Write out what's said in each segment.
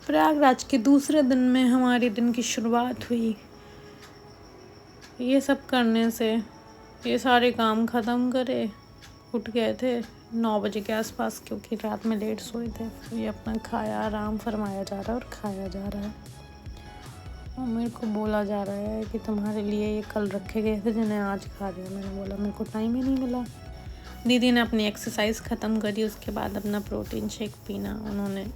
प्रयागराज के दूसरे दिन में हमारे दिन की शुरुआत हुई। ये सब करने से ये सारे काम ख़त्म करे उठ गए थे 9 बजे के आसपास, क्योंकि रात में लेट सोए थे। ये अपना खाया, आराम फरमाया जा रहा है और खाया जा रहा है। और मेरे को बोला जा रहा है कि तुम्हारे लिए ये कल रखे गए थे जिन्हें आज खा रहे हो। मैंने बोला मेरे को टाइम ही नहीं मिला। दीदी ने अपनी एक्सरसाइज ख़त्म करी, उसके बाद अपना प्रोटीन शेक पीना उन्होंने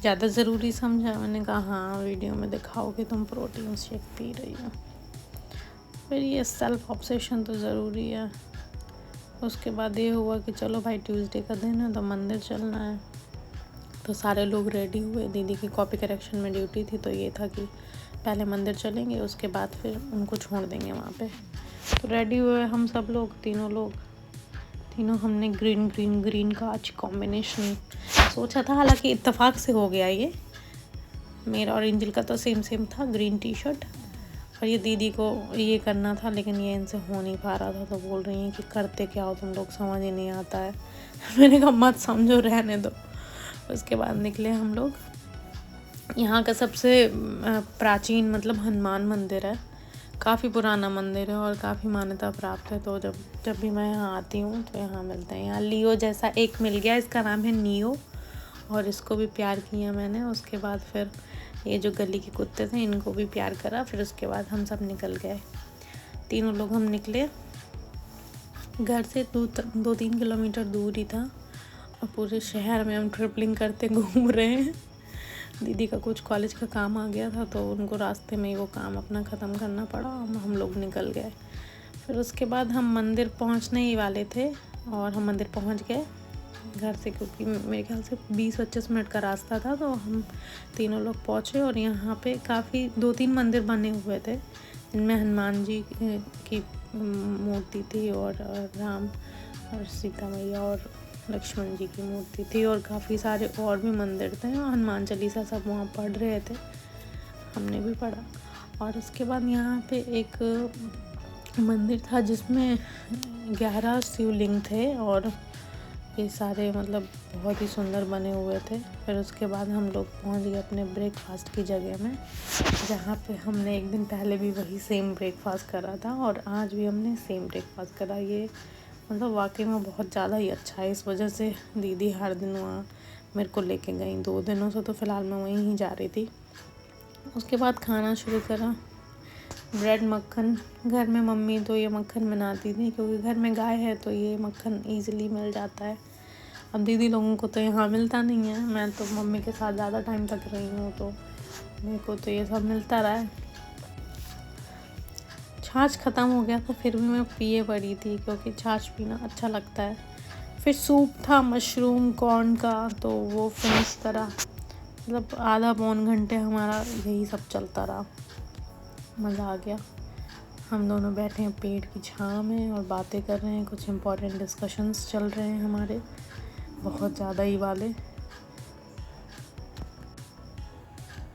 ज़्यादा ज़रूरी समझा। मैंने कहा हाँ, वीडियो में दिखाओ कि तुम प्रोटीन शेक पी रही हो। फिर ये सेल्फ ऑब्सेशन तो ज़रूरी है। उसके बाद ये हुआ कि चलो भाई, ट्यूसडे का दिन है तो मंदिर चलना है। तो सारे लोग रेडी हुए। दीदी की कॉपी करेक्शन में ड्यूटी थी, तो ये था कि पहले मंदिर चलेंगे, उसके बाद फिर उनको छोड़ देंगे वहाँ पे। तो रेडी हुए हम सब लोग, तीनों हमने ग्रीन का आज कॉम्बिनेशन सोचा था। हालांकि इत्तेफाक से हो गया ये, मेरा और एंजल का तो सेम था, ग्रीन टी शर्ट। और ये दीदी को ये करना था, लेकिन ये इनसे हो नहीं पा रहा था। तो बोल रही हैं कि करते क्या हो तुम लोग, समझ ही नहीं आता है। मैंने कहा मत समझो, रहने दो। उसके बाद निकले हम लोग। यहाँ का सबसे प्राचीन मतलब हनुमान मंदिर है। काफ़ी पुराना मंदिर है और काफ़ी मान्यता प्राप्त है। तो जब भी मैं यहाँ आती हूँ तो यहाँ मिलते हैं। यहाँ लियो जैसा एक मिल गया, इसका नाम है नियो, और इसको भी प्यार किया मैंने। उसके बाद फिर ये जो गली के कुत्ते थे इनको भी प्यार करा। फिर उसके बाद हम सब निकल गए। तीनों लोग हम निकले। घर से 2-3 किलोमीटर दूर ही था और पूरे शहर में हम ट्रिपलिंग करते घूम रहे हैं। दीदी का कुछ कॉलेज का काम आ गया था, तो उनको रास्ते में ही वो काम अपना ख़त्म करना पड़ा और हम लोग निकल गए। फिर उसके बाद हम मंदिर पहुंचने ही वाले थे और हम मंदिर पहुंच गए घर से, क्योंकि मेरे ख्याल से 20-25 मिनट का रास्ता था। तो हम तीनों लोग पहुंचे और यहाँ पे काफ़ी 2-3 मंदिर बने हुए थे, जिनमें हनुमान जी की मूर्ति थी और राम और सीता मैया और लक्ष्मण जी की मूर्ति थी, और काफ़ी सारे और भी मंदिर थे। और हनुमान चालीसा सब वहाँ पढ़ रहे थे, हमने भी पढ़ा। और उसके बाद यहाँ पे एक मंदिर था जिसमें 11 शिवलिंग थे और ये सारे मतलब बहुत ही सुंदर बने हुए थे। फिर उसके बाद हम लोग पहुँच गए अपने ब्रेकफास्ट की जगह में, जहाँ पे हमने एक दिन पहले भी वही सेम ब्रेकफास्ट करा था और आज भी हमने सेम ब्रेकफास्ट करा। ये मतलब वाकई में बहुत ज़्यादा ही अच्छा है। इस वजह से दीदी हर दिन वहाँ मेरे को लेके गई। 2 दिनों से तो फ़िलहाल मैं वहीं ही जा रही थी। उसके बाद खाना शुरू करा, ब्रेड मक्खन। घर में मम्मी तो ये मक्खन बनाती थी, क्योंकि घर में गाय है तो ये मक्खन ईज़िली मिल जाता है। अब दीदी लोगों को तो यहाँ मिलता नहीं है। मैं तो मम्मी के साथ ज़्यादा टाइम तक रही हूँ, तो मेरे को तो ये सब मिलता रहा है। छाछ ख़त्म हो गया था, फिर भी मैं पिए पड़ी थी, क्योंकि छाछ पीना अच्छा लगता है। फिर सूप था मशरूम कॉर्न का, तो वो फिनिश करा। मतलब आधा पौन घंटे हमारा यही सब चलता रहा। मज़ा आ गया। हम दोनों बैठे हैं पेड़ की छाँव में और बातें कर रहे हैं। कुछ इम्पोर्टेंट डिस्कशंस चल रहे हैं हमारे, बहुत ज़्यादा ही वाले।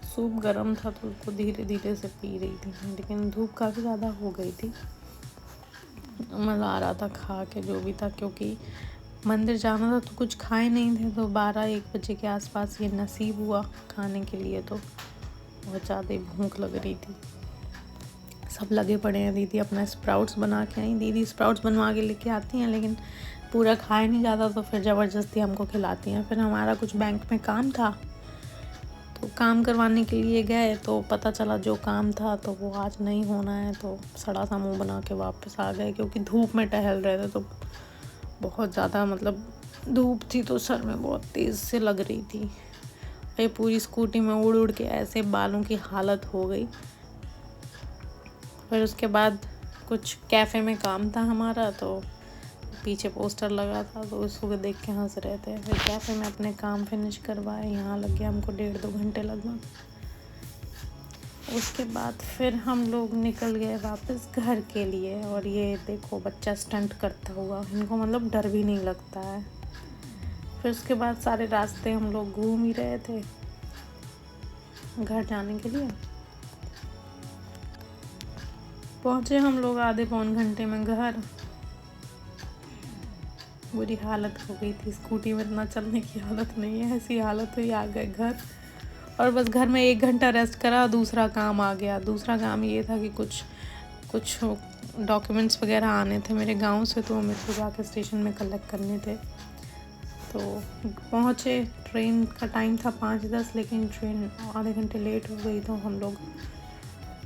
सूप गर्म था तो उसको धीरे धीरे से पी रही थी, लेकिन धूप काफ़ी ज़्यादा हो गई थी। मज़ा आ रहा था खा के जो भी था, क्योंकि मंदिर जाना था तो कुछ खाए नहीं थे। तो 12-1 बजे के आसपास ये नसीब हुआ खाने के लिए। तो बहुत ज़्यादा ही भूख लग रही थी। सब लगे पड़े हैं। दीदी अपना स्प्राउट्स बना के आई। दीदी स्प्राउट्स बनवा के लेके आती हैं, लेकिन पूरा खाए नहीं जाता, तो फिर ज़बरदस्ती हमको खिलाती हैं। फिर हमारा कुछ बैंक में काम था, तो काम करवाने के लिए गए तो पता चला जो काम था तो वो आज नहीं होना है। तो सड़ा सा मुँह बना के वापस आ गए, क्योंकि धूप में टहल रहे थे। तो बहुत ज़्यादा मतलब धूप थी, तो सर में बहुत तेज़ से लग रही थी। ये पूरी स्कूटी में उड़ उड़ के ऐसे बालों की हालत हो गई। फिर उसके बाद कुछ कैफ़े में काम था हमारा, तो पीछे पोस्टर लगा था, तो उसको देख के हंस रहे थे। फिर कैफ़े में अपने काम फिनिश करवाए। यहाँ लग गया हमको 1.5-2 घंटे लगभग। उसके बाद फिर हम लोग निकल गए वापस घर के लिए। और ये देखो बच्चा स्टंट करता हुआ, इनको मतलब डर भी नहीं लगता है। फिर उसके बाद सारे रास्ते हम लोग घूम ही रहे थे घर जाने के लिए। पहुँचे हम लोग आधे पौन घंटे में घर। बुरी हालत हो गई थी, स्कूटी में इतना चलने की हालत नहीं है, ऐसी हालत हुई। आ गए घर और बस घर में 1 घंटा रेस्ट करा, दूसरा काम आ गया। दूसरा काम ये था कि कुछ डॉक्यूमेंट्स वगैरह आने थे मेरे गांव से, तो मेरे को जाके स्टेशन में कलेक्ट करने थे। तो पहुँचे, ट्रेन का टाइम था 5:10, लेकिन ट्रेन आधे घंटे लेट हो गई, तो हम लोग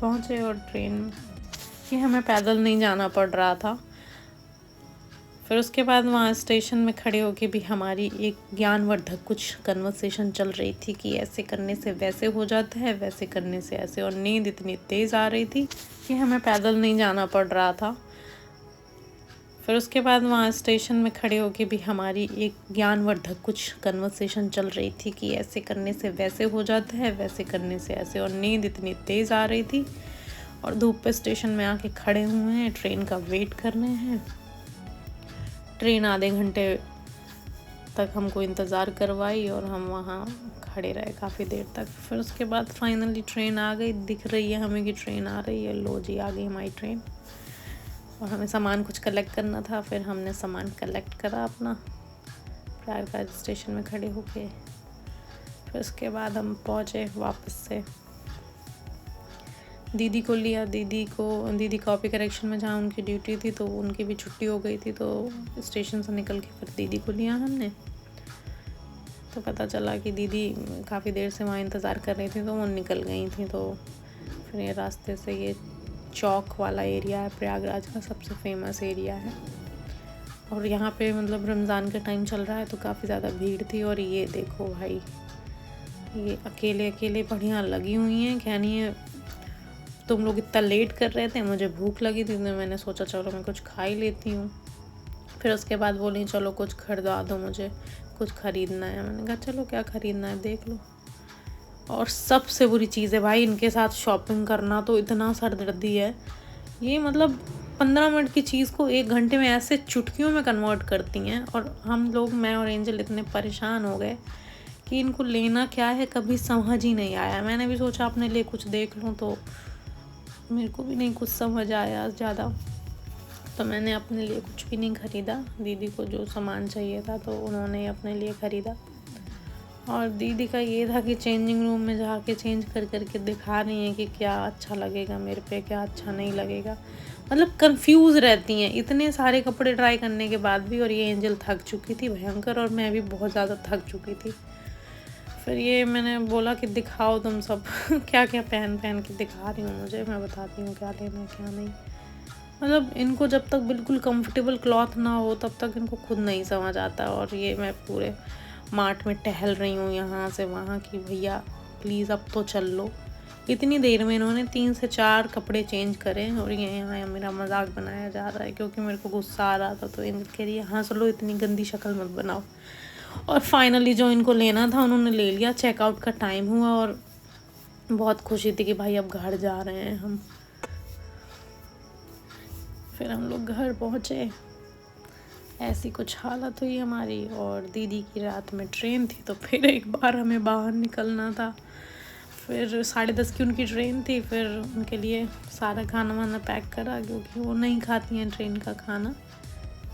पहुँचे। और ट्रेन कि हमें पैदल नहीं जाना पड़ रहा था। फिर उसके बाद वहाँ स्टेशन में खड़े होके भी हमारी एक ज्ञानवर्धक कुछ कन्वर्सेशन चल रही थी कि ऐसे करने से वैसे हो जाता है, वैसे करने से ऐसे। और नींद इतनी तेज़ आ रही थी कि हमें पैदल नहीं जाना पड़ रहा था। फिर उसके बाद वहाँ स्टेशन में खड़े होके भी हमारी एक ज्ञानवर्धक कुछ कन्वर्सेशन चल रही थी कि ऐसे करने से वैसे हो जाता है, वैसे करने से ऐसे। और नींद इतनी तेज़ आ रही थी और धूप पे स्टेशन में आके खड़े हुए हैं, ट्रेन का वेट कर रहे हैं। ट्रेन आधे घंटे तक हमको इंतज़ार करवाई और हम वहाँ खड़े रहे काफ़ी देर तक। फिर उसके बाद फाइनली ट्रेन आ गई। दिख रही है हमें कि ट्रेन आ रही है। लो जी, आ गई हमारी ट्रेन। और हमें सामान कुछ कलेक्ट करना था। फिर हमने सामान कलेक्ट करा अपना प्रयागराज स्टेशन में खड़े होके। फिर उसके बाद हम पहुँचे वापस से। दीदी को लिया। दीदी कॉपी करेक्शन में जहाँ उनकी ड्यूटी थी, तो उनकी भी छुट्टी हो गई थी, तो स्टेशन से निकल के फिर दीदी को लिया हमने। तो पता चला कि दीदी काफ़ी देर से वहाँ इंतज़ार कर रही थी, तो वो निकल गई थी। तो फिर ये रास्ते से, ये चौक वाला एरिया है प्रयागराज का, सबसे फेमस एरिया है। और यहाँ पे मतलब रमज़ान का टाइम चल रहा है, तो काफ़ी ज़्यादा भीड़ थी। और ये देखो भाई, ये अकेले बढ़िया लगी हुई हैं। क्या नहीं है, तुम लोग इतना लेट कर रहे थे, मुझे भूख लगी थी, तो मैंने सोचा चलो मैं कुछ खा ही लेती हूँ। फिर उसके बाद बोली चलो कुछ खरीदा दो, मुझे कुछ ख़रीदना है। मैंने कहा चलो क्या ख़रीदना है देख लो। और सबसे बुरी चीज़ है भाई, इनके साथ शॉपिंग करना तो इतना सरदर्दी है। ये मतलब 15 मिनट की चीज़ को 1 घंटे में ऐसे चुटकियों में कन्वर्ट करती हैं। और हम लोग, मैं और एंजल, इतने परेशान हो गए कि इनको लेना क्या है कभी समझ ही नहीं आया। मैंने भी सोचा अपने लिए कुछ देख लूँ, तो मेरे को भी नहीं कुछ समझ आया ज़्यादा, तो मैंने अपने लिए कुछ भी नहीं ख़रीदा। दीदी को जो सामान चाहिए था तो उन्होंने अपने लिए ख़रीदा। और दीदी का ये था कि चेंजिंग रूम में जाके चेंज कर करके दिखा रही हैं कि क्या अच्छा लगेगा मेरे पे, क्या अच्छा नहीं लगेगा। मतलब कंफ्यूज रहती हैं इतने सारे कपड़े ट्राई करने के बाद भी। और ये एंजल थक चुकी थी भयंकर, और मैं भी बहुत ज़्यादा थक चुकी थी। फिर ये मैंने बोला कि दिखाओ तुम सब क्या क्या पहन के दिखा रही हूँ मुझे, मैं बताती हूँ क्या लेना है क्या नहीं। मतलब इनको जब तक बिल्कुल कंफर्टेबल क्लॉथ ना हो तब तक इनको खुद नहीं समझ आता। और ये मैं पूरे मार्ट में टहल रही हूँ यहाँ से वहाँ कि भैया प्लीज़ अब तो चल लो। इतनी देर में इन्होंने 3 से 4 कपड़े चेंज करे। और ये यहाँ मेरा मजाक बनाया जा रहा है क्योंकि मेरे को गुस्सा आ रहा था। तो एंजल कह रही है हंस लो, इतनी गंदी शक्ल मत बनाओ। और फाइनली जो इनको लेना था उन्होंने ले लिया। चेकआउट का टाइम हुआ और बहुत खुशी थी कि भाई अब घर जा रहे हैं हम। फिर हम लोग घर पहुँचे, ऐसी कुछ हालत हुई हमारी। और दीदी की रात में ट्रेन थी, तो फिर एक बार हमें बाहर निकलना था। फिर 10:30 की उनकी ट्रेन थी। फिर उनके लिए सारा खाना वाना पैक करा, क्योंकि वो नहीं खाती हैं ट्रेन का खाना।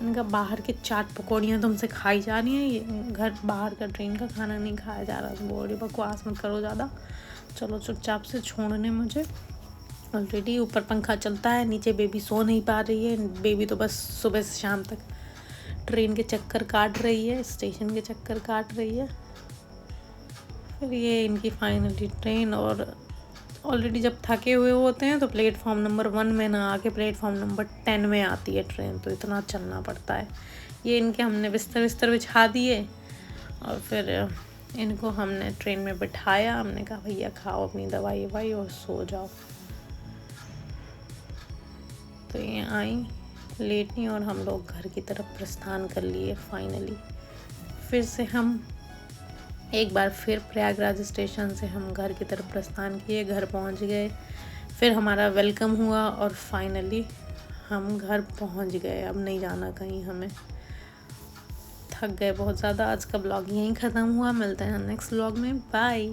उनका बाहर के चाट पकौड़ियाँ तुमसे खाई जा रही हैं, ये घर बाहर का ट्रेन का खाना नहीं खाया जा रहा। तो बोल रही बकवास मत करो ज़्यादा, चलो चुपचाप से छोड़ने मुझे। ऑलरेडी ऊपर पंखा चलता है, नीचे बेबी सो नहीं पा रही है। बेबी तो बस सुबह से शाम तक ट्रेन के चक्कर काट रही है, स्टेशन के चक्कर काट रही है। फिर ये इनकी फाइनली ट्रेन। और ऑलरेडी जब थके हुए होते हैं तो प्लेटफॉर्म नंबर 1 में ना आके प्लेटफॉर्म नंबर 10 में आती है ट्रेन, तो इतना चलना पड़ता है। ये इनके हमने बिस्तर बिछा दिए और फिर इनको हमने ट्रेन में बिठाया। हमने कहा भैया खाओ अपनी दवाई ववाई और सो जाओ। तो ये आई लेटी और हम लोग घर की तरफ प्रस्थान कर लिए फाइनली। फिर से हम एक बार फिर प्रयागराज स्टेशन से हम घर की तरफ प्रस्थान किए, घर पहुंच गए। फिर हमारा वेलकम हुआ और फाइनली हम घर पहुंच गए। अब नहीं जाना कहीं हमें, थक गए बहुत ज़्यादा। आज का ब्लॉग यहीं ख़त्म हुआ, मिलते हैं नेक्स्ट ब्लॉग में, बाय।